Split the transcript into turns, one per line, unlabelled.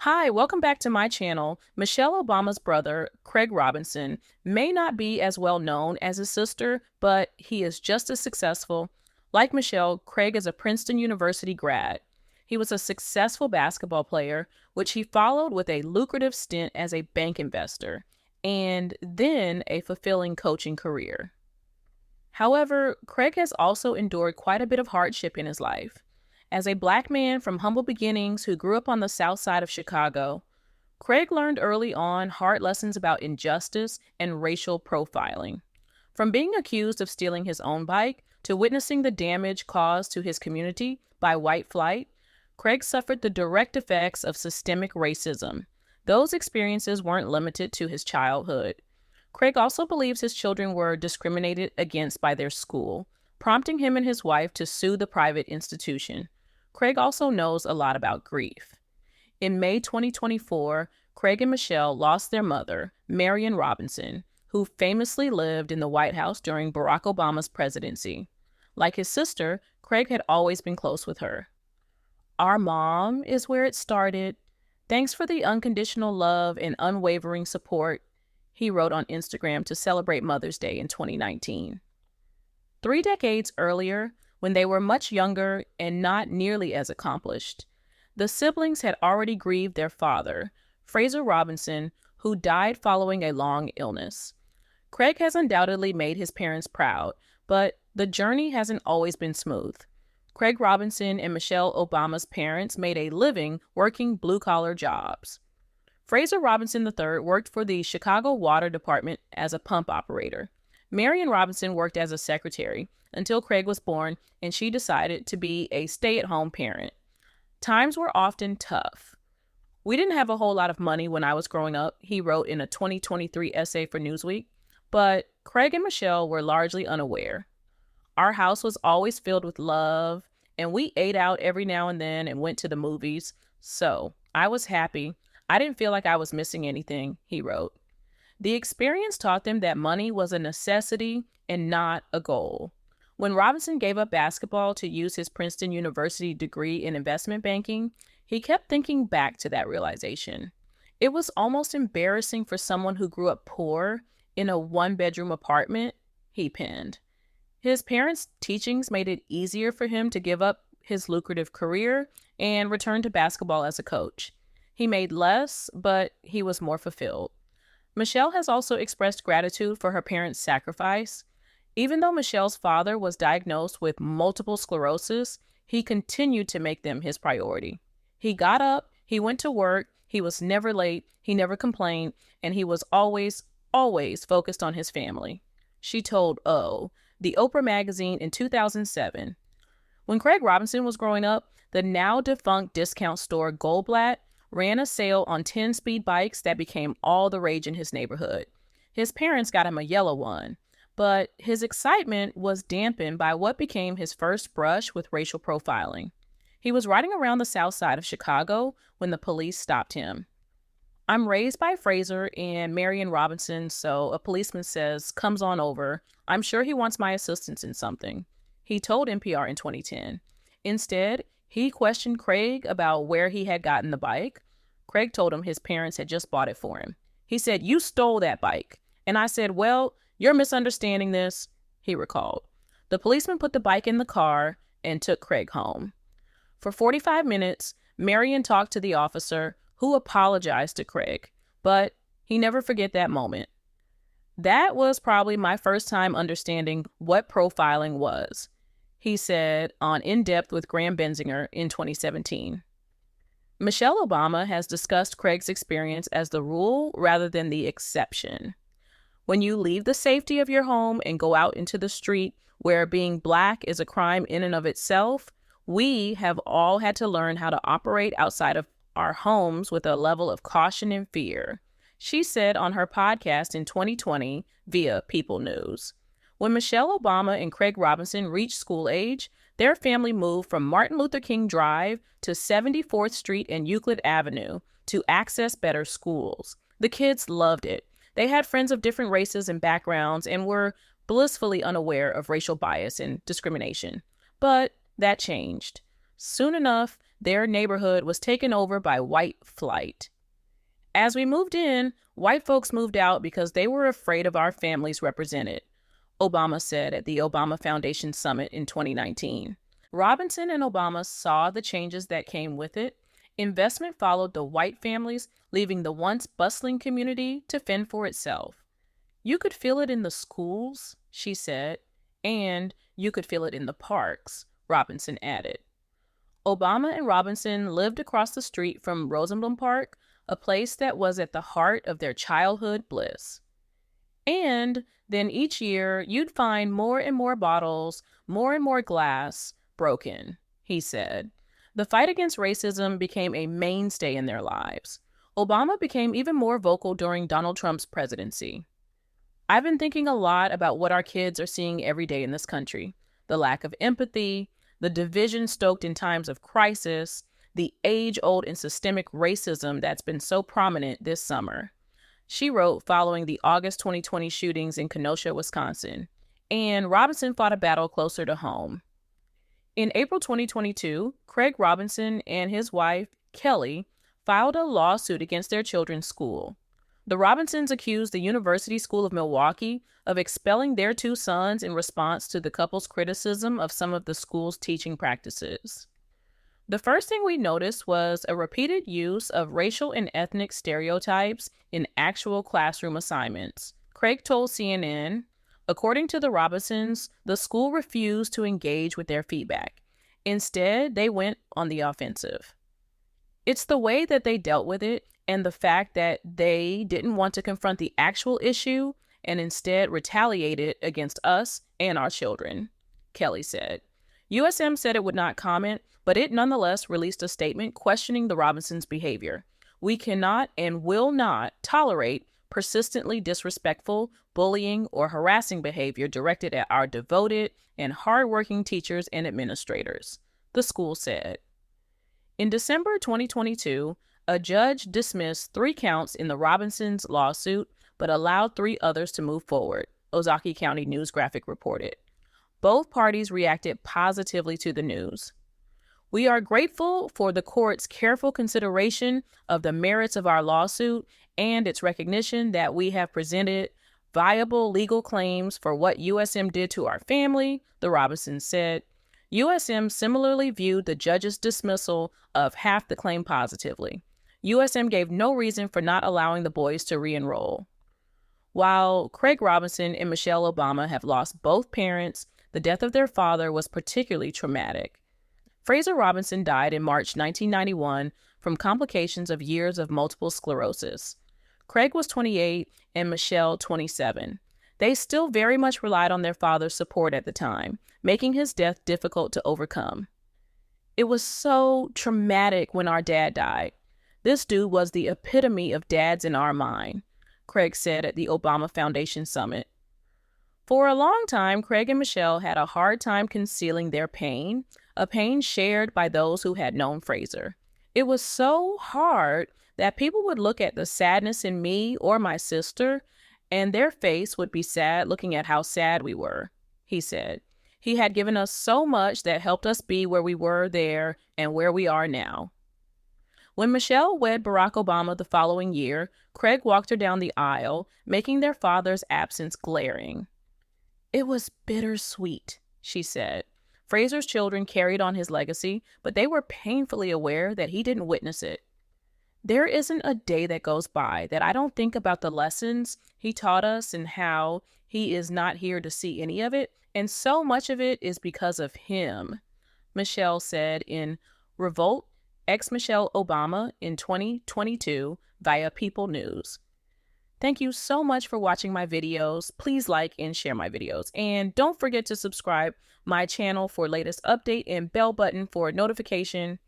Hi, welcome back to my channel. Michelle Obama's brother, Craig Robinson, may not be as well known as his sister, but he is just as successful. Like Michelle, Craig is a Princeton University grad. He was a successful basketball player, which he followed with a lucrative stint as a bank investor, and then a fulfilling coaching career. However, Craig has also endured quite a bit of hardship in his life. As a black man from humble beginnings who grew up on the south side of Chicago, Craig learned early on hard lessons about injustice and racial profiling. From being accused of stealing his own bike to witnessing the damage caused to his community by white flight, Craig suffered the direct effects of systemic racism. Those experiences weren't limited to his childhood. Craig also believes his children were discriminated against by their school, prompting him and his wife to sue the private institution. Craig also knows a lot about grief. In May 2024, Craig and Michelle lost their mother, Marion Robinson, who famously lived in the White House during Barack Obama's presidency. Like his sister, Craig had always been close with her. "Our mom is where it started. Thanks for the unconditional love and unwavering support," he wrote on Instagram to celebrate Mother's Day in 2019. 3 decades earlier, when they were much younger and not nearly as accomplished, the siblings had already grieved their father, Fraser Robinson, who died following a long illness. Craig has undoubtedly made his parents proud, but the journey hasn't always been smooth. Craig Robinson and Michelle Obama's parents made a living working blue-collar jobs. Fraser Robinson III worked for the Chicago Water Department as a pump operator. Marion Robinson worked as a secretary until Craig was born, and she decided to be a stay-at-home parent. Times were often tough. "We didn't have a whole lot of money when I was growing up," he wrote in a 2023 essay for Newsweek, but Craig and Michelle were largely unaware. "Our house was always filled with love, and we ate out every now and then and went to the movies, so I was happy. I didn't feel like I was missing anything," he wrote. The experience taught them that money was a necessity and not a goal. When Robinson gave up basketball to use his Princeton University degree in investment banking, he kept thinking back to that realization. "It was almost embarrassing for someone who grew up poor in a one-bedroom apartment," he penned. His parents' teachings made it easier for him to give up his lucrative career and return to basketball as a coach. He made less, but he was more fulfilled. Michelle has also expressed gratitude for her parents' sacrifice. Even though Michelle's father was diagnosed with multiple sclerosis, he continued to make them his priority. He got up, he went to work, he was never late, he never complained, and he was always focused on his family. She told the Oprah magazine in 2007. When Craig Robinson was growing up, the now-defunct discount store Goldblatt ran a sale on 10-speed bikes that became all the rage in his neighborhood. His parents got him a yellow one, but his excitement was dampened by what became his first brush with racial profiling. He was riding around the south side of Chicago when the police stopped him. "I'm raised by Fraser and Marion Robinson, so a policeman says, 'Comes on over. I'm sure he wants my assistance in something,'" he told NPR in 2010. Instead, he questioned Craig about where he had gotten the bike. Craig told him his parents had just bought it for him. He said, "You stole that bike." And I said, "Well, you're misunderstanding this," he recalled. The policeman put the bike in the car and took Craig home. For 45 minutes, Marion talked to the officer, who apologized to Craig, but he never forget that moment. "That was probably my first time understanding what profiling was," he said on In Depth with Graham Benzinger in 2017. Michelle Obama has discussed Craig's experience as the rule rather than the exception. "When you leave the safety of your home and go out into the street where being Black is a crime in and of itself, we have all had to learn how to operate outside of our homes with a level of caution and fear," she said on her podcast in 2020 via People News. When Michelle Obama and Craig Robinson reached school age, their family moved from Martin Luther King Drive to 74th Street and Euclid Avenue to access better schools. The kids loved it. They had friends of different races and backgrounds and were blissfully unaware of racial bias and discrimination. But that changed. Soon enough, their neighborhood was taken over by white flight. As we moved in, white folks moved out because they were afraid of our families represented, Obama said at the Obama Foundation Summit in 2019. Robinson and Obama saw the changes that came with it. Investment followed the white families, leaving the once bustling community to fend for itself. You could feel it in the schools, she said, and you could feel it in the parks, Robinson added. Obama and Robinson lived across the street from Rosenblum Park, a place that was at the heart of their childhood bliss. And then each year, you'd find more and more bottles, more and more glass broken, he said. The fight against racism became a mainstay in their lives. Obama became even more vocal during Donald Trump's presidency. I've been thinking a lot about what our kids are seeing every day in this country. The lack of empathy, the division stoked in times of crisis, the age-old and systemic racism that's been so prominent this summer, she wrote following the August 2020 shootings in Kenosha, Wisconsin. And Robinson fought a battle closer to home. In April 2022, Craig Robinson and his wife, Kelly, filed a lawsuit against their children's school. The Robinsons accused the University School of Milwaukee of expelling their two sons in response to the couple's criticism of some of the school's teaching practices. The first thing we noticed was a repeated use of racial and ethnic stereotypes in actual classroom assignments. Craig told CNN, according to the Robinsons, the school refused to engage with their feedback. Instead, they went on the offensive. It's the way that they dealt with it and the fact that they didn't want to confront the actual issue and instead retaliated against us and our children, Kelly said. USM said it would not comment, but it nonetheless released a statement questioning the Robinsons' behavior. We cannot and will not tolerate persistently disrespectful, bullying, or harassing behavior directed at our devoted and hardworking teachers and administrators, the school said. In December 2022, a judge dismissed 3 counts in the Robinsons' lawsuit, but allowed 3 others to move forward, Ozaukee County News Graphic reported. Both parties reacted positively to the news. We are grateful for the court's careful consideration of the merits of our lawsuit and its recognition that we have presented viable legal claims for what USM did to our family, the Robinsons said. USM similarly viewed the judge's dismissal of half the claim positively. USM gave no reason for not allowing the boys to re-enroll. While Craig Robinson and Michelle Obama have lost both parents, the death of their father was particularly traumatic. Fraser Robinson died in March 1991 from complications of years of multiple sclerosis. Craig was 28 and Michelle 27. They still very much relied on their father's support at the time, making his death difficult to overcome. It was so traumatic when our dad died. This dude was the epitome of dads in our mind, Craig said at the Obama Foundation Summit. For a long time, Craig and Michelle had a hard time concealing their pain, a pain shared by those who had known Fraser. It was so hard that people would look at the sadness in me or my sister, and their face would be sad looking at how sad we were, he said. He had given us so much that helped us be where we were there and where we are now. When Michelle wed Barack Obama the following year, Craig walked her down the aisle, making their father's absence glaring. It was bittersweet, she said. Fraser's children carried on his legacy, but they were painfully aware that he didn't witness it. There isn't a day that goes by that I don't think about the lessons he taught us and how he is not here to see any of it, and so much of it is because of him, Michelle said in Revolt, ex-Michelle Obama in 2022 via People News. Thank you so much for watching my videos. Please like and share my videos. And don't forget to subscribe my channel for latest update and bell button for notification.